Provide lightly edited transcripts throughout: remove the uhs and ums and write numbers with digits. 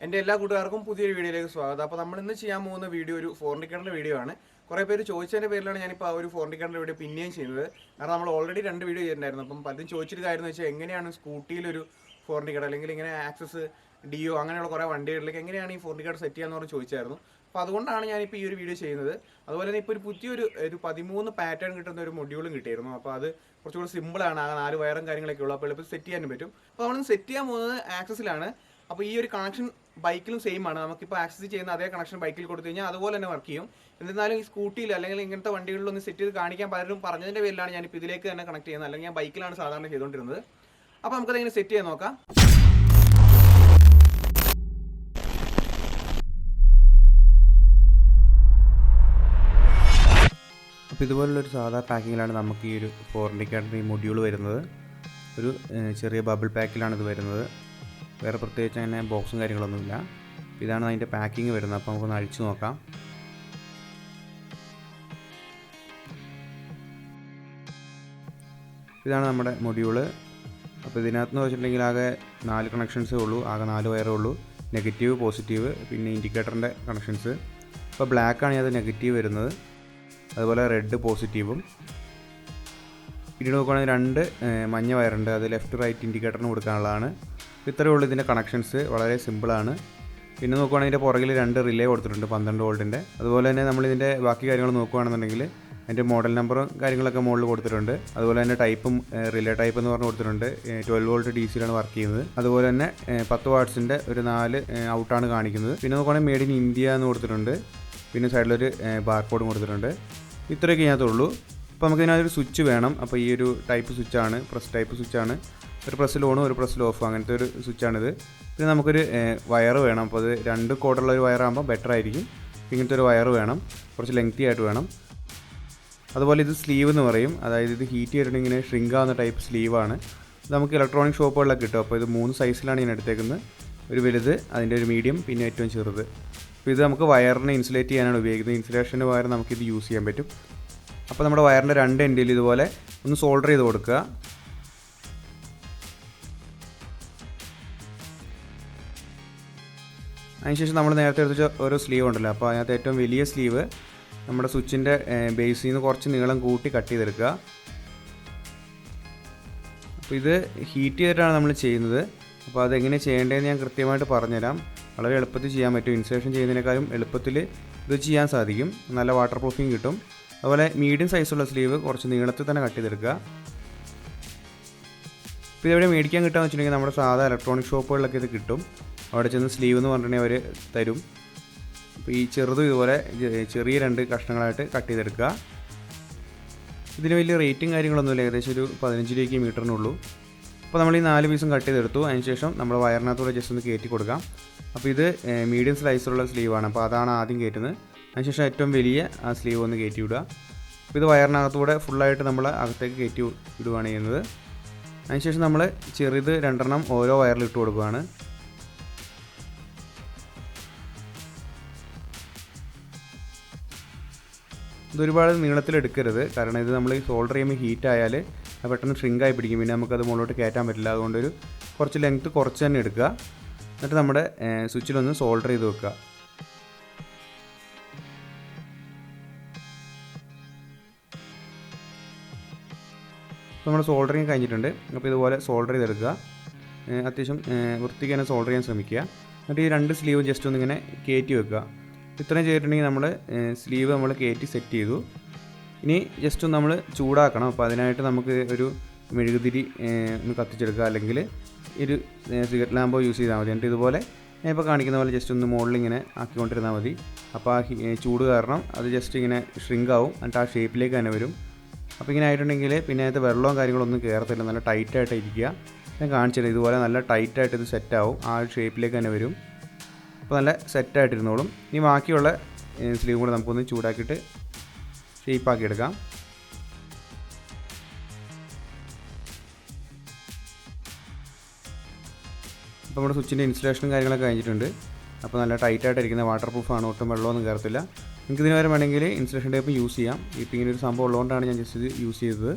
എൻ്റെ എല്ലാ കൂട്ടുകാർക്കും പുതിയൊരു വീഡിയോയിലേക്ക് സ്വാഗതം. അപ്പോൾ നമ്മൾ ഇന്ന് ചെയ്യാൻ പോകുന്ന വീഡിയോ ഒരു ഫോർണിക്കറിൻ്റെ വീഡിയോ ആണ്. കുറേ പേര് ചോദിച്ചതിൻ്റെ പേരിലാണ് ഞാനിപ്പോൾ ആ ഒരു ഫോർണിക്കറിൻ്റെ വീഡിയോ പിന്നെയും ചെയ്യുന്നത്. കാരണം നമ്മൾ ഓൾറെഡി 2 വീഡിയോ ചെയ്തിട്ടുണ്ടായിരുന്നു. അപ്പം പലരും ചോദിച്ചൊരു കാര്യം എന്ന് വെച്ചാൽ എങ്ങനെയാണ് സ്കൂട്ടിയിലൊരു ഫോർണിക്കർ അല്ലെങ്കിൽ ഇങ്ങനെ ആക്സസ് ഡിയോ അങ്ങനെയുള്ള കുറേ വണ്ടികളിലേക്ക് എങ്ങനെയാണ് ഈ ഫോർണിക്കർ സെറ്റ് ചെയ്യാമെന്ന് പറഞ്ഞ് ചോദിച്ചായിരുന്നു. അപ്പോൾ അതുകൊണ്ടാണ് ഞാനിപ്പോൾ ഈ ഒരു വീഡിയോ ചെയ്യുന്നത്. അതുപോലെ തന്നെ ഇപ്പോൾ ഒരു പുതിയൊരു 13 പാറ്റേൺ കിട്ടുന്ന ഒരു മൊഡ്യൂളും കിട്ടിയിരുന്നു. അപ്പോൾ അത് കുറച്ചുകൂടി സിമ്പിളാണ്. ആ 4 വയറും കാര്യങ്ങളൊക്കെ ഉള്ളൂ. അപ്പോൾ എളുപ്പം സെറ്റ് ചെയ്യാനും പറ്റും. അപ്പോൾ നമ്മൾ സെറ്റ് ചെയ്യാൻ പോകുന്നത് ആക്സസിലാണ്. അപ്പോൾ ഈ ഒരു കണക്ഷൻ ബൈക്കിലും സെയിം ആണ്. നമുക്കിപ്പോൾ ആക്സസ് ചെയ്യുന്ന അതേ കണക്ഷൻ ബൈക്കിൽ കൊടുത്തു കഴിഞ്ഞാൽ അതുപോലെ തന്നെ വർക്ക് ചെയ്യും. എന്നിരുന്നാലും ഈ സ്കൂട്ടിയിൽ അല്ലെങ്കിൽ ഇങ്ങനത്തെ വണ്ടികളിലൊന്ന് സെറ്റ് ചെയ്ത് കാണിക്കാൻ പലരും പറഞ്ഞതിൻ്റെ പേരിലാണ് ഞാനിപ്പോൾ ഇതിലേക്ക് തന്നെ കണക്ട് ചെയ്യുന്നത്. അല്ലെങ്കിൽ ഞാൻ ബൈക്കിലാണ് സാധാരണ ചെയ്തുകൊണ്ടിരുന്നത്. അപ്പോൾ നമുക്കതെങ്ങനെ സെറ്റ് ചെയ്യാൻ നോക്കാം. അപ്പോൾ ഇതുപോലുള്ളൊരു സാധാ പാക്കിങ്ങിലാണ് നമുക്ക് ഈ ഒരു ഫോർണിക്കറിൻ്റെ ഈ മൊഡ്യൂൾ വരുന്നത്. ഒരു ചെറിയ ബബിൾ പാക്കിലാണ് ഇത് വരുന്നത്. വേറെ പ്രത്യേകിച്ച് അങ്ങനെ ബോക്സും കാര്യങ്ങളൊന്നുമില്ല. ഇതാണ് അതിൻ്റെ പാക്കിങ് വരുന്നത്. അപ്പോൾ നമുക്കൊന്ന് അഴിച്ചു നോക്കാം. ഇതാണ് നമ്മുടെ മൊഡ്യൂള്. അപ്പോൾ ഇതിനകത്ത് വെച്ചിട്ടുണ്ടെങ്കിൽ ആകെ 4 കണക്ഷൻസേ ഉള്ളൂ. ആകെ 4 വയറേ ഉള്ളൂ. നെഗറ്റീവ്, പോസിറ്റീവ്, പിന്നെ ഇൻഡിക്കേറ്ററിൻ്റെ കണക്ഷൻസ്. അപ്പോൾ ബ്ലാക്കാണ് അത് നെഗറ്റീവ് വരുന്നത്. അതുപോലെ റെഡ് പോസിറ്റീവും. പിന്നീട് നോക്കുകയാണെങ്കിൽ 2 മഞ്ഞ വയറുണ്ട്. അത് ലെഫ്റ്റ് റൈറ്റ് ഇൻഡിക്കേറ്ററിന് കൊടുക്കാനുള്ളതാണ്. ഇത്രയേ ഉള്ളൂ ഇതിൻ്റെ കണക്ഷൻസ്. വളരെ സിമ്പിളാണ്. പിന്നെ നോക്കുകയാണെങ്കിൽ ഇതിൻ്റെ പുറകിൽ 2 റിലേ കൊടുത്തിട്ടുണ്ട് 12 വോൾട്ടിൻ്റെ. അതുപോലെ തന്നെ നമ്മളിതിൻ്റെ ബാക്കി കാര്യങ്ങൾ നോക്കുകയാണെന്നുണ്ടെങ്കിൽ അതിൻ്റെ മോഡൽ നമ്പറും കാര്യങ്ങളൊക്കെ മുകളിൽ കൊടുത്തിട്ടുണ്ട്. അതുപോലെ തന്നെ ടൈപ്പും റിലേ ടൈപ്പ് എന്ന് പറഞ്ഞ് കൊടുത്തിട്ടുണ്ട്. 12 വോൾട്ട് DC യിലാണ് വർക്ക് ചെയ്യുന്നത്. അതുപോലെ തന്നെ 10 വാട്ട്സിൻ്റെ ഒരു 4 ഔട്ടാണ് കാണിക്കുന്നത്. പിന്നെ നോക്കുകയാണെങ്കിൽ മെയ്ഡ് ഇൻ ഇന്ത്യ എന്ന് കൊടുത്തിട്ടുണ്ട്. പിന്നെ സൈഡിലൊരു ബാർകോഡും കൊടുത്തിട്ടുണ്ട്. ഇത്രയൊക്കെ ഇതിനകത്തുള്ളൂ. അപ്പോൾ നമുക്ക് ഇതിനകത്തൊരു സ്വിച്ച് വേണം. അപ്പോൾ ഈ ഒരു ടൈപ്പ് സ്വിച്ചാണ്, പ്രസ് ടൈപ്പ് സ്വിച്ചാണ്. ഒരു പ്രസ്സിൽ ഓണും ഒരു പ്രസ്സിൽ ഓഫും, അങ്ങനത്തെ ഒരു സ്വിച്ചാണിത്. പിന്നെ നമുക്കൊരു വയർ വേണം. അപ്പോൾ അത് 2 കോഡുള്ള ഒരു വയറാകുമ്പോൾ ബെറ്റർ ആയിരിക്കും. ഇങ്ങനത്തെ ഒരു വയർ വേണം, കുറച്ച് ലെങ്തി ആയിട്ട് വേണം. അതുപോലെ ഇത് സ്ലീവ് എന്ന് പറയും. അതായത് ഇത് ഹീറ്റ് ചെയ്തിട്ടുണ്ടെങ്കിൽ ഇങ്ങനെ ഷ്രിങ്ക് ആവുന്ന ടൈപ്പ് സ്ലീവാണ്. ഇത് നമുക്ക് ഇലക്ട്രോണിക് ഷോപ്പുകളിലൊക്കെ കിട്ടും. അപ്പോൾ ഇത് 3 സൈസിലാണ് ഞാൻ എടുത്തേക്കുന്നത്. ഒരു വലുത്, അതിൻ്റെ ഒരു മീഡിയം, പിന്നെ ഏറ്റവും ചെറുത്. അപ്പോൾ ഇത് നമുക്ക് വയറിനെ ഇൻസുലേറ്റ് ചെയ്യാനാണ് ഉപയോഗിക്കുന്നത്. ഇൻസുലേഷന് പകരം നമുക്കിത് യൂസ് ചെയ്യാൻ പറ്റും. അപ്പോൾ നമ്മുടെ വയറിൻ്റെ 2 എൻഡിൽ ഇതുപോലെ ഒന്ന് സോൾഡർ ചെയ്ത് കൊടുക്കുക. അതിനുശേഷം നമ്മൾ നേരത്തെ എടുത്ത ഓരോ സ്ലീവ് ഉണ്ടല്ലോ, അപ്പോൾ അതിനകത്ത് ഏറ്റവും വലിയ സ്ലീവ് നമ്മുടെ സ്വിച്ചിൻ്റെ ബേസിൽ നിന്ന് കുറച്ച് നീളം കൂട്ടി കട്ട് ചെയ്തെടുക്കുക. അപ്പോൾ ഇത് ഹീറ്റ് ചെയ്തിട്ടാണ് നമ്മൾ ചെയ്യുന്നത്. അപ്പോൾ അതെങ്ങനെ ചെയ്യേണ്ടതെന്ന് ഞാൻ കൃത്യമായിട്ട് പറഞ്ഞുതരാം. വളരെ എളുപ്പത്തിൽ ചെയ്യാൻ പറ്റും. ഇൻസുലേഷൻ ചെയ്യുന്നതിനേക്കാളും എളുപ്പത്തിൽ ഇത് ചെയ്യാൻ സാധിക്കും. നല്ല വാട്ടർ പ്രൂഫിങ് കിട്ടും. അതുപോലെ മീഡിയം സൈസുള്ള സ്ലീവ് കുറച്ച് നീളത്തിൽ തന്നെ കട്ട് ചെയ്തെടുക്കുക. ഇപ്പോൾ ഇതെവിടെ മേടിക്കാൻ കിട്ടുകയെന്ന് വെച്ചിട്ടുണ്ടെങ്കിൽ നമ്മുടെ സാധാ ഇലക്ട്രോണിക് ഷോപ്പുകളിലൊക്കെ ഇത് കിട്ടും. അവിടെ ചെന്ന് സ്ലീവ് എന്ന് പറഞ്ഞിട്ടുണ്ടെങ്കിൽ അവർ തരും. അപ്പോൾ ഈ ചെറുതും ഇതുപോലെ ചെറിയ 2 കഷ്ണങ്ങളായിട്ട് കട്ട് ചെയ്തെടുക്കുക. ഇതിന് വലിയ റേറ്റും കാര്യങ്ങളൊന്നുമില്ല. ഏകദേശം ഒരു 15 രൂപയ്ക്ക് മീറ്ററിനുള്ളൂ. അപ്പോൾ നമ്മൾ ഈ 4 പീസും കട്ട് ചെയ്തെടുത്തു. അതിനുശേഷം നമ്മൾ വയറിനകത്തൂടെ ജസ്റ്റ് ഒന്ന് കയറ്റി കൊടുക്കാം. അപ്പോൾ ഇത് മീഡിയം സ്ലൈസുള്ള സ്ലീവാണ്. അപ്പോൾ അതാണ് ആദ്യം കയറ്റുന്നത്. അതിനുശേഷം ഏറ്റവും വലിയ ആ സ്ലീവ് ഒന്ന് കയറ്റി വിടുക. അപ്പോൾ ഇത് വയറിനകത്തൂടെ ഫുള്ളായിട്ട് നമ്മൾ അകത്തേക്ക് കയറ്റി വിടുകയാണ് ചെയ്യുന്നത്. അതിനുശേഷം നമ്മൾ ചെറുത് 2 ഓരോ വയറിൽ ഇട്ട് കൊടുക്കുകയാണ്. ഇതൊരുപാട് നീളത്തിലെടുക്കരുത്. കാരണം ഇത് നമ്മൾ സോൾഡർ ചെയ്യുമ്പോൾ ഹീറ്റ് ആയാൽ അത് പെട്ടെന്ന് ഷ്രിങ്കായി പിടിക്കും. പിന്നെ നമുക്കത് മുകളിലോട്ട് കയറ്റാൻ പറ്റില്ല. അതുകൊണ്ടൊരു കുറച്ച് ലെങ്ത്ത് കുറച്ച് തന്നെ എടുക്കുക. എന്നിട്ട് നമ്മുടെ സ്വിച്ചിലൊന്ന് സോൾഡർ ചെയ്ത് വെക്കുക. അപ്പോൾ നമ്മുടെ സോൾഡറിങ് കഴിഞ്ഞിട്ടുണ്ട്. അപ്പോൾ ഇതുപോലെ സോൾഡർ ചെയ്തെടുക്കുക. അത്യാവശ്യം വൃത്തിക്ക് തന്നെ സോൾഡർ ചെയ്യാൻ ശ്രമിക്കുക. എന്നിട്ട് ഈ 2 സ്ലീവ് ജസ്റ്റ് ഒന്നിങ്ങനെ കയറ്റി വെക്കുക. ഇത്രയും ചെയ്തിട്ടുണ്ടെങ്കിൽ നമ്മൾ സ്ലീവ് നമ്മൾ കയറ്റി സെറ്റ് ചെയ്തു. ഇനി ജസ്റ്റ് ഒന്ന് നമ്മൾ ചൂടാക്കണം. അപ്പോൾ അതിനായിട്ട് നമുക്ക് ഒരു മെഴുകുതിരി ഒന്ന് കത്തിച്ചെടുക്കുക. അല്ലെങ്കിൽ ഒരു സിഗരറ്റ് ലാമ്പോ യൂസ് ചെയ്താൽ മതി. എന്നിട്ട് ഇതുപോലെ ഞാൻ ഇപ്പോൾ കാണിക്കുന്ന പോലെ ജസ്റ്റ് ഒന്ന് മുകളിലിങ്ങനെ ആക്കിക്കൊണ്ടിരുന്നാൽ മതി. അപ്പോൾ ആ ചൂട് കാരണം അത് ജസ്റ്റ് ഇങ്ങനെ ഷ്രിങ്ക് ആവും. എന്നിട്ട് ആ ഷേപ്പിലേക്ക് തന്നെ വരും. അപ്പോൾ ഇങ്ങനെ ആയിട്ടുണ്ടെങ്കിൽ പിന്നെ അതിനകത്ത് വെള്ളവും കാര്യങ്ങളൊന്നും കയറത്തില്ല. നല്ല ടൈറ്റായിട്ട് ഇരിക്കുക. ഞാൻ കാണിച്ചില്ല. ഇതുപോലെ നല്ല ടൈറ്റായിട്ട് ഇത് സെറ്റാവും. ആ ഷേപ്പിലേക്ക് തന്നെ വരും. അപ്പോൾ നല്ല സെറ്റായിട്ടിരുന്നോളും. ഇനി ബാക്കിയുള്ള സ്ലീവ് കൂടെ നമുക്കൊന്ന് ചൂടാക്കിയിട്ട് ഷേപ്പാക്കി എടുക്കാം. അപ്പോൾ നമ്മുടെ സ്വിച്ചിൻ്റെ ഇൻസുലേഷനും കാര്യങ്ങളൊക്കെ കഴിഞ്ഞിട്ടുണ്ട്. അപ്പോൾ നല്ല ടൈറ്റായിട്ടിരിക്കുന്ന വാട്ടർ പ്രൂഫാണ്. ഒട്ടും വെള്ളമൊന്നും കയറത്തില്ല. നിങ്ങൾക്ക് ഇതിന് വരെ വേണമെങ്കിൽ ഇൻസുലേഷൻ ടേപ്പ് യൂസ് ചെയ്യാം. ഇപ്പോൾ ഇങ്ങനെ ഒരു സംഭവം ഉള്ളതുകൊണ്ടാണ് ഞാൻ ജസ്റ്റ് ഇത് യൂസ് ചെയ്തത്.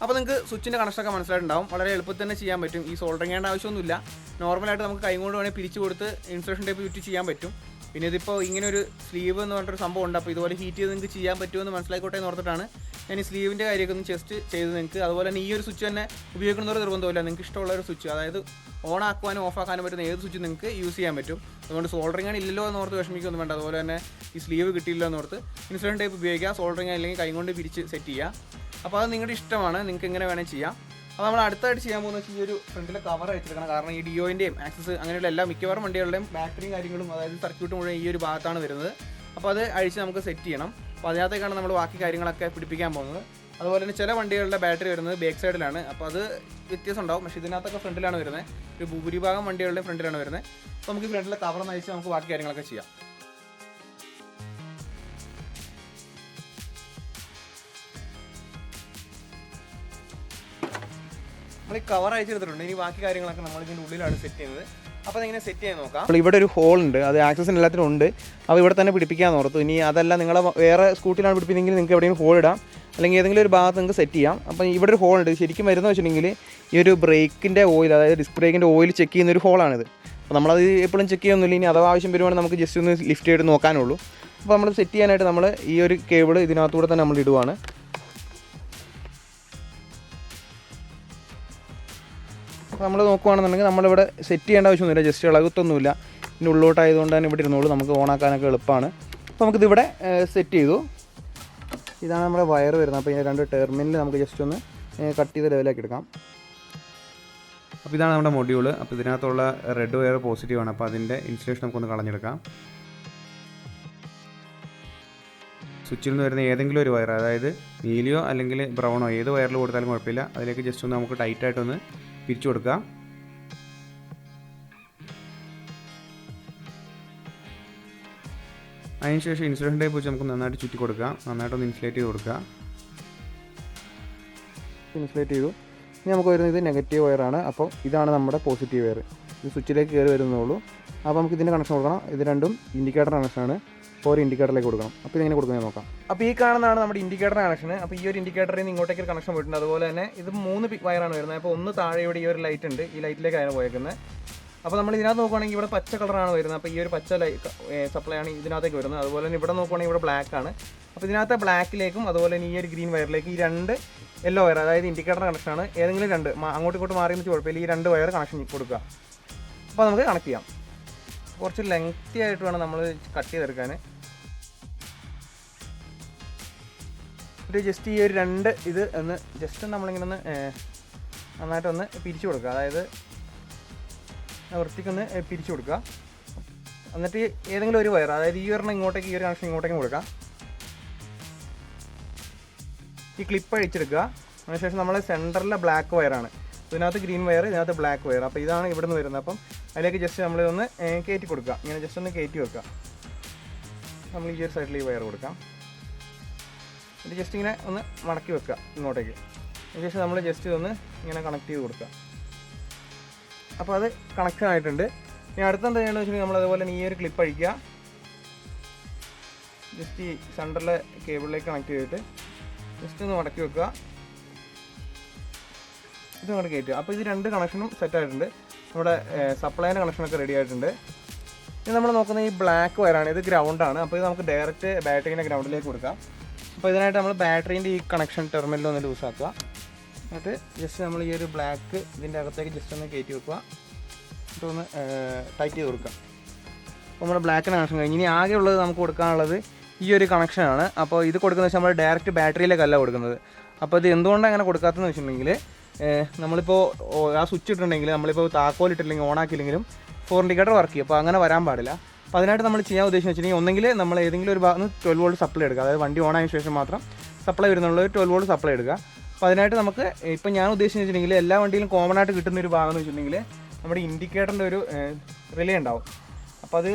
അപ്പോൾ നിങ്ങൾക്ക് സ്വിച്ചിൻ്റെ കണക്ഷനൊക്കെ മനസ്സിലായിട്ടുണ്ടാവും. വളരെ എളുപ്പത്തിൽ തന്നെ ചെയ്യാൻ പറ്റും. ഈ സോൾഡറിങ് ചെയ്യേണ്ട ആവശ്യമൊന്നുമില്ല. നോർമലായിട്ട് നമുക്ക് കൈ കൊണ്ട് വേണമെങ്കിൽ പിരിച്ചു കൊടുത്ത് ഇൻസുലേഷൻ ടേപ്പ് ചുറ്റി ചെയ്യാൻ പറ്റും. പിന്നെ ഇതിപ്പോൾ ഇങ്ങനെ ഒരു സ്ലീവ് എന്ന് പറഞ്ഞിട്ടൊരു സംഭവം ഉണ്ട്. അപ്പോൾ ഇതുപോലെ ഹീറ്റ് ചെയ്ത് നിങ്ങൾക്ക് ചെയ്യാൻ പറ്റുമെന്ന് മനസ്സിലായിക്കോട്ടെ എന്ന് ഓർത്തിട്ടാണ് ഞാൻ ഈ സ്ലീവിൻ്റെ കാര്യമൊക്കെ ഒന്ന് ജസ്റ്റ് ചെയ്ത് നിങ്ങൾക്ക്. അതുപോലെ തന്നെ ഈ ഒരു സ്വിച്ച് തന്നെ ഉപയോഗിക്കുന്നവർ നിർബന്ധമില്ല. നിങ്ങൾക്ക് ഇഷ്ടമുള്ള ഒരു സ്വിച്ച്, അതായത് ഓൺ ആക്കുവാനും ഓഫ് ആക്കാനും പറ്റുന്ന ഏത് സ്വിച്ച് നിങ്ങൾക്ക് യൂസ് ചെയ്യാൻ പറ്റും. അതുകൊണ്ട് സോൾഡറിങ് ഇല്ലല്ലോ എന്നോർത്ത് വിഷമിക്കൊന്നും വേണ്ട. അതുപോലെ തന്നെ ഈ സ്ലീവ് കിട്ടിയില്ലോ എന്നോർത്ത് ഇൻസുലേഷൻ ടേപ്പ് ഉപയോഗിക്കുക. സോൾഡറിങ് അല്ലെങ്കിൽ കൈ കൊണ്ട് പിരിച്ച് സെറ്റ് ചെയ്യുക. അപ്പോൾ അത് നിങ്ങളുടെ ഇഷ്ടമാണ്, നിങ്ങൾക്ക് എങ്ങനെ വേണമെങ്കിൽ ചെയ്യാം. അപ്പോൾ നമ്മൾ അടുത്തായിട്ട് ചെയ്യാൻ പോകുന്നത് ഈ ഒരു ഫ്രണ്ടിലെ കവർ അയച്ചെടുക്കണം. കാരണം ഈ ഡിയോൻ്റെയും ആക്സസ് അങ്ങനെയുള്ള എല്ലാ മിക്കവാറും വണ്ടികളുടെയും ബാറ്ററിയും കാര്യങ്ങളും അതായത് സർക്യൂട്ട് മുഴുവൻ ഈ ഒരു ഭാഗത്താണ് വരുന്നത്. അപ്പോൾ അത് അഴിച്ച് നമുക്ക് സെറ്റ് ചെയ്യണം. അപ്പോൾ അതിനകത്തേക്കാണ് നമ്മൾ ബാക്കി കാര്യങ്ങളൊക്കെ പിടിപ്പിക്കാൻ പോകുന്നത്. അതുപോലെ തന്നെ ചില വണ്ടികളുടെ ബാറ്ററി വരുന്നത് ബാക്ക് സൈഡിലാണ്. അപ്പോൾ അത് വ്യത്യാസം ഉണ്ടാവും. പക്ഷേ ഇതിനകത്തൊക്കെ ഫ്രണ്ടിലാണ് വരുന്നത്. ഒരു ഭൂരിഭാഗം വണ്ടികളുടെ ഫ്രണ്ടിലാണ് വരുന്നത്. അപ്പോൾ നമുക്ക് ഫ്രണ്ടിലെ കവർ നയിച്ച് നമുക്ക് ബാക്കി കാര്യങ്ങളൊക്കെ ചെയ്യാം. നമ്മൾ ഈ കവർ അയച്ചെടുത്തിട്ടുണ്ട്. ഇനി ബാക്കി കാര്യങ്ങളൊക്കെ നമ്മൾ ഇതിൻ്റെ ഉള്ളിലാണ് സെറ്റ് ചെയ്യുന്നത്. അപ്പോൾ അതിങ്ങനെ സെറ്റ് ചെയ്യാൻ നോക്കാം. അപ്പോൾ ഇവിടെ ഒരു ഹോൾ ഉണ്ട്, അത് ആക്സസിന് എല്ലാത്തിനും ഉണ്ട്. അപ്പോൾ ഇവിടെ തന്നെ പിടിപ്പിക്കാൻ ഓർത്തു. ഇനി അതല്ല നിങ്ങളെ വേറെ സ്കൂട്ടിലാണ് പിടിപ്പിക്കുന്നതെങ്കിൽ നിങ്ങൾക്ക് എവിടെയും ഹോൾ ഇടാം, അല്ലെങ്കിൽ ഏതെങ്കിലും ഒരു ഭാഗത്ത് നിങ്ങൾക്ക് സെറ്റ് ചെയ്യാം. അപ്പോൾ ഇവിടെ ഒരു ഹോൾ ഉണ്ട്. ശരിക്കും വരുന്നത് വെച്ചിട്ടുണ്ടെങ്കിൽ ഈ ഒരു ബ്രേക്കിൻ്റെ ഓയിൽ, അതായത് ഡിസ്ക് ബ്രേക്കിൻ്റെ ഓയിൽ ചെക്ക് ചെയ്യുന്ന ഒരു ഹോളാണിത്. അപ്പോൾ നമ്മളത് എപ്പോഴും ചെക്ക് ചെയ്യുന്നില്ല. ഇനി അഥവാ ആവശ്യം വരുവാണെങ്കിൽ നമുക്ക് ജസ്റ്റ് ഒന്ന് ലിഫ്റ്റ് ചെയ്ത് നോക്കാനുള്ളൂ. അപ്പോൾ നമ്മൾ സെറ്റ് ചെയ്യാനായിട്ട് നമ്മൾ ഈ ഒരു കേബിൾ ഇതിനകത്തൂടെ തന്നെ നമ്മൾ ഇടുവാണ്. നമ്മൾ നോക്കുകയാണെന്നുണ്ടെങ്കിൽ നമ്മളിവിടെ സെറ്റ് ചെയ്യേണ്ട ആവശ്യമൊന്നുമില്ല, ജസ്റ്റ് ഇളകത്തൊന്നുമില്ല. ഇതിൻ്റെ ഉള്ളോട്ടായതുകൊണ്ട് തന്നെ ഇവിടെ ഇരുന്നോളൂ, നമുക്ക് ഓണാക്കാനൊക്കെ എളുപ്പമാണ്. അപ്പോൾ നമുക്കിതിവിടെ സെറ്റ് ചെയ്തു. ഇതാണ് നമ്മുടെ വയർ വരുന്നത്. അപ്പോൾ ഈ രണ്ട് ടെർമിനൽ നമുക്ക് ജസ്റ്റ് ഒന്ന് കട്ട് ചെയ്ത് ലെവലാക്കി എടുക്കാം. അപ്പോൾ ഇതാണ് നമ്മുടെ മൊഡ്യൂള്. അപ്പോൾ ഇതിനകത്തുള്ള റെഡ് വയർ പോസിറ്റീവാണ്. അപ്പോൾ അതിൻ്റെ ഇൻസുലേഷൻ നമുക്കൊന്ന് കളഞ്ഞെടുക്കാം. സ്വിച്ചിൽ നിന്ന് വരുന്ന ഏതെങ്കിലും ഒരു വയർ, അതായത് നീലിയോ അല്ലെങ്കിൽ ബ്രൗണോ ഏത് വയറിൽ കൊടുത്താലും കുഴപ്പമില്ല. അതിലേക്ക് ജസ്റ്റ് ഒന്ന് നമുക്ക് ടൈറ്റായിട്ടൊന്ന് പിരിച്ചു കൊടുക്കുക. അതിനുശേഷം ഇൻസുലേഷൻ ടേപ്പ് വെച്ച് നമുക്ക് നന്നായിട്ട് ചുറ്റി കൊടുക്കുക. നന്നായിട്ടൊന്ന് ഇൻസുലേറ്റ് ചെയ്ത് കൊടുക്കുക. ഇൻസുലേറ്റ് ചെയ്തു. ഇനി നമുക്ക് വരുന്നത് ഇത് നെഗറ്റീവ് വയറാണ്. അപ്പോൾ ഇതാണ് നമ്മുടെ പോസിറ്റീവ് വയർ. ഇത് സ്വിച്ചിലേക്ക് കയറി വരുന്നുള്ളൂ. അപ്പോൾ നമുക്ക് ഇതിൻ്റെ കണക്ഷൻ കൊടുക്കണം. ഇത് രണ്ടും ഇൻഡിക്കേറ്റർ കണക്ഷനാണ്. ഇപ്പോൾ ഒരു ഇൻഡിക്കേറ്ററിലേക്ക് കൊടുക്കണം. അപ്പോൾ ഇതിങ്ങനെ കൊടുക്കുന്നത് നോക്കാം. അപ്പോൾ ഈ കാണുന്നതാണ് നമ്മുടെ ഇൻഡിക്കേറ്റർ കണക്ഷൻ. അപ്പോൾ ഈ ഒരു ഇൻഡിക്കേറ്ററിൽ നിന്ന് ഇങ്ങോട്ടേക്ക് ഒരു കണക്ഷൻ പോയിട്ടുണ്ട്. അതുപോലെ തന്നെ ഇത് 3 വയറാണ് വരുന്നത്. അപ്പോൾ ഒന്ന് താഴെ ഇവിടെ ഈ ഒരു ലൈറ്റ് ഉണ്ട്, ഈ ലൈറ്റിലേക്കാണ് പോയേക്കുന്നത്. അപ്പോൾ നമ്മൾ ഇതിനകത്ത് നോക്കുകയാണെങ്കിൽ ഇവിടെ പച്ച കളറാണ് വരുന്നത്. അപ്പോൾ ഈ ഒരു പച്ച സപ്ലൈ ആണ് ഇതിനകത്തേക്ക് വരുന്നത്. അതുപോലെ തന്നെ ഇവിടെ നോക്കുകയാണെങ്കിൽ ഇവിടെ ബ്ലാക്ക് ആണ്. അപ്പോൾ ഇതിനകത്ത് ബ്ലാക്കിലേക്കും അതുപോലെ തന്നെ ഈ ഒരു ഗ്രീൻ വയറിലേക്ക് ഈ 2 യെല്ലോ വയർ, അതായത് ഇൻഡിക്കേറ്റർ കണക്ഷനാണ്. ഏതെങ്കിലും 2 അങ്ങോട്ടും ഇങ്ങോട്ട് മാറിയെന്ന് കുഴപ്പമില്ല, ഈ 2 വയർ കണക്ഷൻ കൊടുക്കുക. അപ്പോൾ നമുക്ക് കണക്ട് ചെയ്യാം. കുറച്ച് ലെങ്തി ആയിട്ട് വേണം നമ്മൾ കട്ട് ചെയ്തെടുക്കാൻ. ഒരു ജസ്റ്റ് ഈ ഒരു 2 ഇത് ഒന്ന് ജസ്റ്റ് നമ്മളിങ്ങനെ ഒന്ന് നന്നായിട്ടൊന്ന് പിരിച്ചു കൊടുക്കുക. അതായത് വൃത്തിക്കൊന്ന് പിരിച്ചു കൊടുക്കുക. എന്നിട്ട് ഏതെങ്കിലും ഒരു വയർ, അതായത് ഈ ഒരെണ്ണം ഇങ്ങോട്ടേക്ക്, ഈ ഒരു കണക്ഷൻ ഇങ്ങോട്ടേക്കും കൊടുക്കുക. ഈ ക്ലിപ്പ് അഴിച്ചെടുക്കുക. അതിനുശേഷം നമ്മൾ സെൻറ്ററിലെ ബ്ലാക്ക് വയറാണ്, ഇതിനകത്ത് ഗ്രീൻ വയർ, ഇതിനകത്ത് ബ്ലാക്ക് വയർ. അപ്പോൾ ഇതാണ് ഇവിടെ നിന്ന് വരുന്നത്. അപ്പം അതിലേക്ക് ജസ്റ്റ് നമ്മളിതൊന്ന് കയറ്റി കൊടുക്കുക. ഇങ്ങനെ ജസ്റ്റ് ഒന്ന് കയറ്റി വെക്കുക. നമ്മൾ ഈ ഒരു സൈഡിൽ ഈ വയർ കൊടുക്കാം. ഇത് ജസ്റ്റ് ഇങ്ങനെ ഒന്ന് മടക്കി വെക്കുക ഇങ്ങോട്ടേക്ക്. അതിനുശേഷം നമ്മൾ ജസ്റ്റ് ഇതൊന്ന് ഇങ്ങനെ കണക്ട് ചെയ്ത് കൊടുക്കുക. അപ്പോൾ അത് കണക്ഷൻ ആയിട്ടുണ്ട്. ഇനി അടുത്തെന്താ ചെയ്യേണ്ടതെന്ന് വെച്ചിട്ടുണ്ടെങ്കിൽ നമ്മൾ അതുപോലെ തന്നെ ഈ ഒരു ക്ലിപ്പ് അഴിക്കുക. ജസ്റ്റ് ഈ സെൻറ്ററിലെ കേബിളിലേക്ക് കണക്ട് ചെയ്തിട്ട് ജസ്റ്റ് ഒന്ന് മടക്കി വെക്കുക. ഇത് അങ്ങോട്ട് കയറ്റുക. അപ്പോൾ ഇത് 2 കണക്ഷനും സെറ്റായിട്ടുണ്ട്. നമ്മുടെ സപ്ലൈൻ്റെ കണക്ഷനൊക്കെ റെഡി ആയിട്ടുണ്ട്. ഇനി നമ്മൾ നോക്കുന്ന ഈ ബ്ലാക്ക് വയറാണ്, ഇത് ഗ്രൗണ്ടാണ്. അപ്പോൾ ഇത് നമുക്ക് ഡയറക്റ്റ് ബാറ്ററീൻ്റെ ഗ്രൗണ്ടിലേക്ക് കൊടുക്കാം. അപ്പോൾ ഇതിനായിട്ട് നമ്മൾ ബാറ്ററീൻ്റെ ഈ കണക്ഷൻ ടെർമിനൽ ഒന്ന് ലൂസാക്കുക. എന്നിട്ട് ജസ്റ്റ് നമ്മൾ ഈ ഒരു ബ്ലാക്ക് ഇതിൻ്റെ അകത്തേക്ക് ജസ്റ്റ് ഒന്ന് കയറ്റി വെക്കുക. എന്നിട്ട് ഒന്ന് ടൈറ്റ് ചെയ്ത് കൊടുക്കുക. അപ്പോൾ നമ്മുടെ ബ്ലാക്കിന് കണക്ഷൻ കഴിഞ്ഞ് ഇനി ആകെ ഉള്ളത് നമുക്ക് കൊടുക്കാനുള്ളത് ഈ ഒരു കണക്ഷനാണ്. അപ്പോൾ ഇത് കൊടുക്കുന്നത് വെച്ചാൽ നമ്മൾ ഡയറക്റ്റ് ബാറ്ററിയിലേക്കല്ല കൊടുക്കുന്നത്. അപ്പോൾ ഇത് എന്തുകൊണ്ടാണ് അങ്ങനെ കൊടുക്കാത്തതെന്ന് വെച്ചിട്ടുണ്ടെങ്കിൽ നമ്മളിപ്പോൾ ആ സ്വിച്ച് ഇട്ടിട്ടുണ്ടെങ്കിൽ നമ്മളിപ്പോൾ താക്കോൽ ഇട്ടില്ലെങ്കിൽ ഓണാക്കിയില്ലെങ്കിലും 4 ഇൻഡിക്കേറ്റർ വർക്ക് ചെയ്യും. അപ്പോൾ അങ്ങനെ വരാൻ പാടില്ല. അപ്പോൾ അതിനായിട്ട് നമ്മൾ ചെയ്യാൻ ഉദ്ദേശിച്ച് വെച്ചിട്ടുണ്ടെങ്കിൽ ഒന്നെങ്കിൽ നമ്മൾ ഏതെങ്കിലും ഒരു ഭാഗത്ത് 12 വോൾട്ട് സപ്ലൈ എടുക്കുക. അതായത് വണ്ടി ഓണായതിനു ശേഷം മാത്രം സപ്ലൈ വരുന്നുള്ള ഒരു 12 വോൾട്ട് സപ്ലൈ എടുക്കുക. അപ്പോൾ അതിനായിട്ട് നമുക്ക് ഇപ്പോൾ ഞാൻ ഉദ്ദേശിച്ച് വെച്ചിട്ടുണ്ടെങ്കിൽ എല്ലാ വണ്ടിയിലും കോമൺ ആയിട്ട് കിട്ടുന്ന ഒരു ഭാഗം എന്ന് വെച്ചിട്ടുണ്ടെങ്കിൽ നമ്മുടെ ഇൻഡിക്കേറ്ററിൻ്റെ ഒരു റിലേ ഉണ്ടാവും. അപ്പോൾ അത്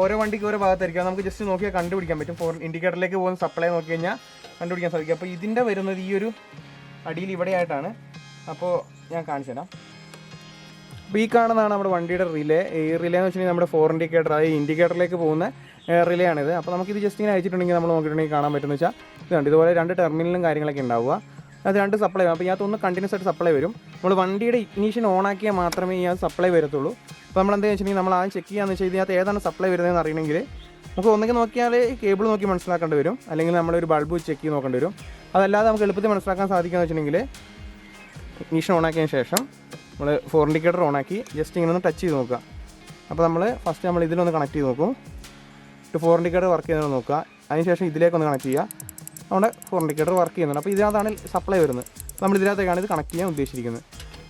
ഓരോ വണ്ടിക്ക് ഓരോ ഭാഗത്തായിരിക്കും. നമുക്ക് ജസ്റ്റ് നോക്കിയാൽ കണ്ടുപിടിക്കാൻ പറ്റും. ഇൻഡിക്കേറ്ററിലേക്ക് പോകുന്ന സപ്ലൈ നോക്കി കഴിഞ്ഞാൽ കണ്ടുപിടിക്കാൻ സാധിക്കും. അപ്പോൾ ഇതിൻ്റെ വരുന്നത് ഈ ഒരു അടിയിൽ ഇവിടെ ആയിട്ടാണ്. അപ്പോൾ ഞാൻ കാണിച്ചു തരാം. അപ്പോൾ ഈ കാണുന്നതാണ് നമ്മുടെ വണ്ടിയുടെ റിലേ. ഈ റിലേ എന്ന് വെച്ചിട്ടുണ്ടെങ്കിൽ നമ്മുടെ 4 ഇൻഡിക്കേറ്റർ, അതായത് ഇൻഡിക്കേറ്ററിലേക്ക് പോകുന്ന റിലേ ആണിത്. അപ്പോൾ നമുക്കിത് ജസ്റ്റ് ഇങ്ങനെ അയച്ചിട്ടുണ്ടെങ്കിൽ നമ്മൾ നോക്കിയിട്ടുണ്ടെങ്കിൽ കാണാൻ പറ്റുമെന്ന് വെച്ചാൽ ഇതുണ്ട്. ഇതുപോലെ 2 ടെർമിനലും കാര്യങ്ങളൊക്കെ ഉണ്ടാവുക. അത് 2 സപ്ലൈ വരും. അപ്പോൾ ഇതിനകത്തൊന്ന് കണ്ടിന്യൂസ് ആയിട്ട് സപ്ലൈ വരും. നമ്മൾ വണ്ടിയുടെ ഇഗ്നീഷൻ ഓൺ ആക്കിയാൽ മാത്രമേ ഈ സപ്ലൈ വരത്തുള്ളൂ. അപ്പോൾ നമ്മൾ എന്താണെന്ന് വെച്ചിട്ടുണ്ടെങ്കിൽ നമ്മൾ ആദ്യം ചെക്ക് ചെയ്യാന്ന് വെച്ചാൽ ഇതിനകത്ത് ഏതാണ് സപ്ലൈ വരുന്നതെന്ന് അറിയണമെങ്കിൽ നമുക്ക് ഒന്നെങ്കിൽ നോക്കിയാൽ കേബിൾ നോക്കി മനസ്സിലാക്കേണ്ടി വരും, അല്ലെങ്കിൽ നമ്മളൊരു ബൾബ് ചെക്ക് ചെയ്ത് നോക്കേണ്ടി വരും. അതല്ലാതെ നമുക്ക് എളുപ്പത്തിൽ മനസ്സിലാക്കാൻ സാധിക്കുകയെന്ന് വെച്ചിട്ടുണ്ടെങ്കിൽ ഇഗ്നീഷൻ ഓൺ ആക്കിയതിന് ശേഷം നമ്മൾ ഫോർ ഇൻഡിക്കേറ്റർ ഓൺ ആക്കി ജസ്റ്റ് ഇങ്ങനെ ഒന്ന് ടച്ച് ചെയ്ത് നോക്കുക. അപ്പോൾ നമ്മൾ ഫസ്റ്റ് നമ്മൾ ഇതിലൊന്ന് കണക്ട് ചെയ്ത് നോക്കും. ഫോർ ഇൻഡിക്കേറ്റർ വർക്ക് ചെയ്യുന്നത് നോക്കുക. അതിനുശേഷം ഇതിലേക്കൊന്ന് കണക്ട് ചെയ്യുക. നമ്മുടെ ഫോർ ഇൻഡിക്കേറ്റർ വർക്ക് ചെയ്യുന്നുണ്ട്. അപ്പോൾ ഇതിനകത്താണ് സപ്ലൈ വരുന്നത്. നമ്മൾ ഇതിനകത്തേക്കാണ് ഇത് കണക്ട് ചെയ്യാൻ ഉദ്ദേശിച്ചിരിക്കുന്നത്.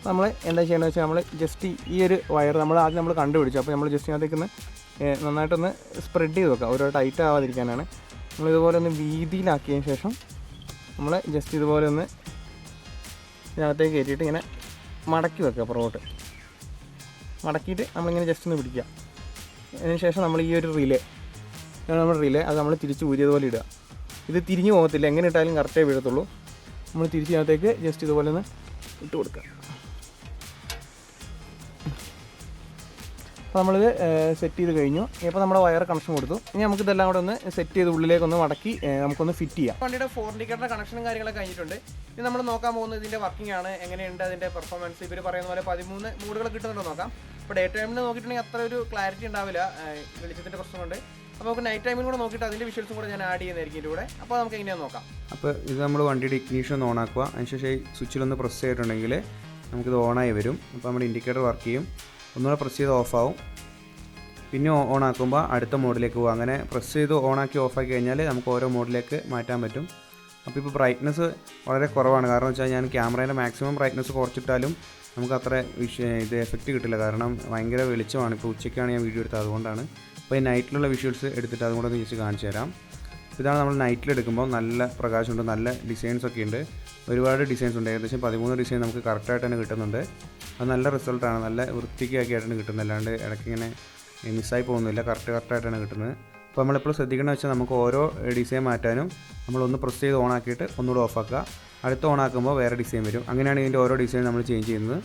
നമ്മൾ എന്താ ചെയ്യേണ്ടതെന്ന് വെച്ചാൽ നമ്മൾ ജസ്റ്റ് ഈ ഒരു വയർ ആദ്യം നമ്മൾ കണ്ടുപിടിച്ചു. അപ്പോൾ നമ്മൾ ജസ്റ്റ് ഇതിനകത്തേക്കൊന്ന് നന്നായിട്ടൊന്ന് സ്പ്രെഡ് ചെയ്ത് വെക്കുക. ഒരു ടൈറ്റ് ആവാതിരിക്കാനാണ്. നമ്മളിതുപോലെ ഒന്ന് വീതിയിലാക്കിയതിന് ശേഷം നമ്മൾ ജസ്റ്റ് ഇതുപോലെ ഒന്ന് ഇതിനകത്തേക്ക് കയറ്റിയിട്ട് ഇങ്ങനെ മടക്കി വെക്കുക. പുറകോട്ട് മടക്കിയിട്ട് നമ്മളിങ്ങനെ ജസ്റ്റ് ഒന്ന് പിടിക്കുക. അതിന് ശേഷം നമ്മൾ ഈ ഒരു റിലേ അത് നമ്മൾ തിരിച്ച് ഊരിയതുപോലെ ഇടുക. ഇത് തിരിഞ്ഞു പോകത്തില്ല, എങ്ങനെ ഇട്ടാലും കറക്റ്റേ വീഴത്തുള്ളൂ. നമ്മൾ തിരിച്ച് ഇതിനകത്തേക്ക് ജസ്റ്റ് ഇതുപോലെ ഒന്ന് ഇട്ട് കൊടുക്കുക. അപ്പോൾ നമ്മളിത് സെറ്റ് ചെയ്ത് കഴിഞ്ഞു. ഇപ്പോൾ നമ്മുടെ വയർ കണക്ഷൻ കൊടുത്തു. ഇനി നമുക്കിതെല്ലാം കൂടെ ഒന്ന് സെറ്റ് ചെയ്ത് ഉള്ളിലേക്കൊന്ന് മടക്കി നമുക്കൊന്ന് ഫിറ്റ് ചെയ്യാം. വണ്ടിയുടെ ഫോർ ഇൻഡിക്കേറ്ററിൻ്റെ കണക്ഷനും കാര്യങ്ങളൊക്കെ കഴിഞ്ഞിട്ടുണ്ട്. ഇനി നമ്മൾ നോക്കാൻ പോകുന്നത് ഇതിൻ്റെ വർക്കിംഗ് ആണ്, എങ്ങനെയുണ്ട് അതിൻ്റെ പെർഫോമൻസ്. ഇവർ പറയുന്ന പോലെ 13 മൂഡുകൾ കിട്ടുന്നുണ്ടോ നോക്കാം. ഇപ്പോൾ ഡേ ടൈമിൽ നോക്കിയിട്ടുണ്ടെങ്കിൽ അത്ര ഒരു ക്ലാരിറ്റി ഉണ്ടാവില്ല, വെളിച്ചത്തിൻ്റെ പ്രശ്നം കൊണ്ട്. അപ്പോൾ നമുക്ക് നൈറ്റ് ടൈമിൽ കൂടെ നോക്കിയിട്ട് അതിൻ്റെ വിഷ്വൽസും കൂടെ ഞാൻ ആഡ് ചെയ്യുന്നതായിരിക്കും ഇതിൻ്റെ കൂടെ. അപ്പോൾ നമുക്ക് എങ്ങനെയാണെന്ന് നോക്കാം. അപ്പോൾ ഇത് നമ്മൾ വണ്ടിയുടെ ഇഗ്നീഷൻ ഒന്ന് ഓൺ ആക്കുക. അതിനുശേഷം ഈ സ്വിച്ചിലൊന്ന് പ്രസ് ചെയ്തിട്ടുണ്ടെങ്കിൽ നമുക്കിത് ഓണായി വരും. അപ്പോൾ നമ്മുടെ ഇൻഡിക്കേറ്റർ വർക്ക് ചെയ്യും. ഒന്നുകൂടെ പ്രസ് ചെയ്ത് ഓഫാവും. പിന്നെ ഓൺ ആക്കുമ്പോൾ അടുത്ത മോഡിലേക്ക് പോകും. അങ്ങനെ പ്രസ് ചെയ്ത് ഓണാക്കി ഓഫാക്കി കഴിഞ്ഞാൽ നമുക്ക് ഓരോ മോഡിലേക്ക് മാറ്റാൻ പറ്റും. അപ്പോൾ ഇപ്പോൾ ബ്രൈറ്റ്നസ് വളരെ കുറവാണ്. കാരണം വെച്ചാൽ ഞാൻ ക്യാമറേൻ്റെ മാക്സിമം ബ്രൈറ്റ്നസ് കുറച്ചിട്ടാലും നമുക്ക് അത്ര ഇത് എഫക്റ്റ് കിട്ടില്ല. കാരണം ഭയങ്കര വെളിച്ചമാണ്. ഇപ്പോൾ ഉച്ചയ്ക്കാണ് ഞാൻ വീഡിയോ എടുത്തത്, അതുകൊണ്ടാണ്. അപ്പോൾ ഈ നൈറ്റിലുള്ള വിഷ്വൽസ് എടുത്തിട്ട് അതും കൂടെ ഒന്ന് ജസ്റ്റ് കാണിച്ചു തരാം. ഇതാണ് നമ്മൾ നൈറ്റിലെടുക്കുമ്പോൾ നല്ല പ്രകാശമുണ്ട്, നല്ല ഡിസൈൻസൊക്കെ ഉണ്ട്. ഒരുപാട് ഡിസൈൻസ് ഉണ്ട്. ഏകദേശം 13 ഡിസൈൻ നമുക്ക് കറക്റ്റായിട്ട് തന്നെ കിട്ടുന്നുണ്ട്. അത് നല്ല റിസൾട്ടാണ്, നല്ല വൃത്തിക്കാക്കിയായിട്ടാണ് കിട്ടുന്നത്. അല്ലാണ്ട് ഇടയ്ക്കിങ്ങനെ മിസ്സായി പോകുന്നില്ല, കറക്റ്റായിട്ടാണ് കിട്ടുന്നത്. അപ്പോൾ നമ്മളെപ്പോഴും ശ്രദ്ധിക്കണമെന്ന് വെച്ചാൽ നമുക്ക് ഓരോ ഡിസൈൻ മാറ്റാനും നമ്മളൊന്ന് പ്രസ് ചെയ്ത് ഓൺ ആക്കിയിട്ട് ഒന്നുകൂടെ ഓഫാക്കുക. അടുത്ത ഓൺ ആക്കുമ്പോൾ വേറെ ഡിസൈൻ വരും. അങ്ങനെയാണ് ഇതിൻ്റെ ഓരോ ഡിസൈൻ നമ്മൾ ചേഞ്ച് ചെയ്യുന്നത്.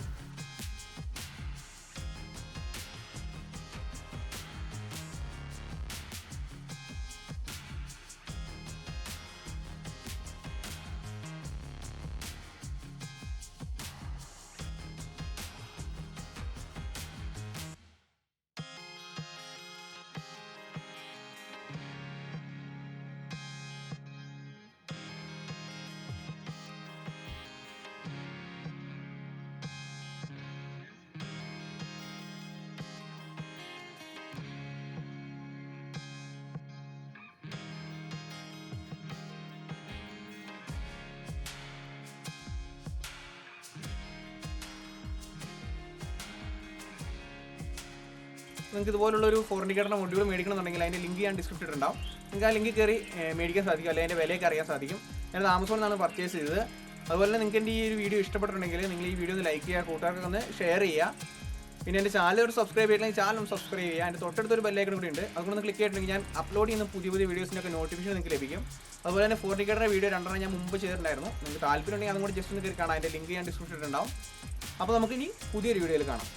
നിങ്ങൾക്ക് ഇതുപോലുള്ളൊരു ഫോർ ഇൻഡിക്കേറ്ററിൻ്റെ മൊഡ്യൂൾ മേടിക്കണമെന്നുണ്ടെങ്കിൽ അതിൻ്റെ ലിങ്ക് ഞാൻ ഡിസ്ക്രിപ്ഷൻ ഉണ്ടാവും. നിങ്ങൾക്ക് ആ ലിങ്ക് കയറി മേടിക്കാൻ സാധിക്കും, അല്ലെങ്കിൽ അതിൻ്റെ വിലയൊക്കെ അറിയാൻ സാധിക്കും. ഞാനത് ആമസോണിൽ നിന്നാണ് പർച്ചേസ് ചെയ്തത്. അതുപോലെ തന്നെ നിങ്ങൾക്ക് എൻ്റെ ഈ ഒരു വീഡിയോ ഇഷ്ടപ്പെട്ടിട്ടുണ്ടെങ്കിൽ നിങ്ങൾ ഈ വീഡിയോ ഒന്ന് ലൈക്ക് ചെയ്യുക, കൂട്ടുകാർക്കൊക്കെ ഒന്ന് ഷെയർ ചെയ്യുക. പിന്നെ എൻ്റെ ചാനൽ ഒരു സബ്സ്ക്രൈബ് ചെയ്തില്ലെങ്കിൽ ചാനൽ ഒന്ന് സബ്സ്ക്രൈബ് ചെയ്യുക. അതിൻ്റെ തൊട്ടടുത്തൊരു ബെല്ലൈക്കൺ കൂടി ഉണ്ട്, അതുകൊണ്ട് ക്ലിക്ക് ചെയ്തിട്ടുണ്ടെങ്കിൽ ഞാൻ അപ്ലോഡ് ചെയ്യുന്ന പുതിയ വീഡിയോസിനൊക്കെ നോട്ടിഫിക്കേഷൻ നിങ്ങൾക്ക് ലഭിക്കും. അതുപോലെ തന്നെ ഫോർ ഇൻഡിക്കേറ്ററിൻ്റെ വീഡിയോ 2 ഞാൻ മുമ്പ് ചെയ്തിട്ടുണ്ടായിരുന്നു. നിങ്ങൾക്ക് താല്പര്യം ഉണ്ടെങ്കിൽ അതും കൂടി ജസ്റ്റ് ഒന്ന് കയറി കാണാം. അതിൻ്റെ ലിങ്ക് ഞാൻ ഡിസ്ക്രിപ്ഷനിൽ ഉണ്ടാവും. അപ്പോൾ നമുക്ക് ഇനി പുതിയൊരു വീഡിയോയിൽ കാണാം.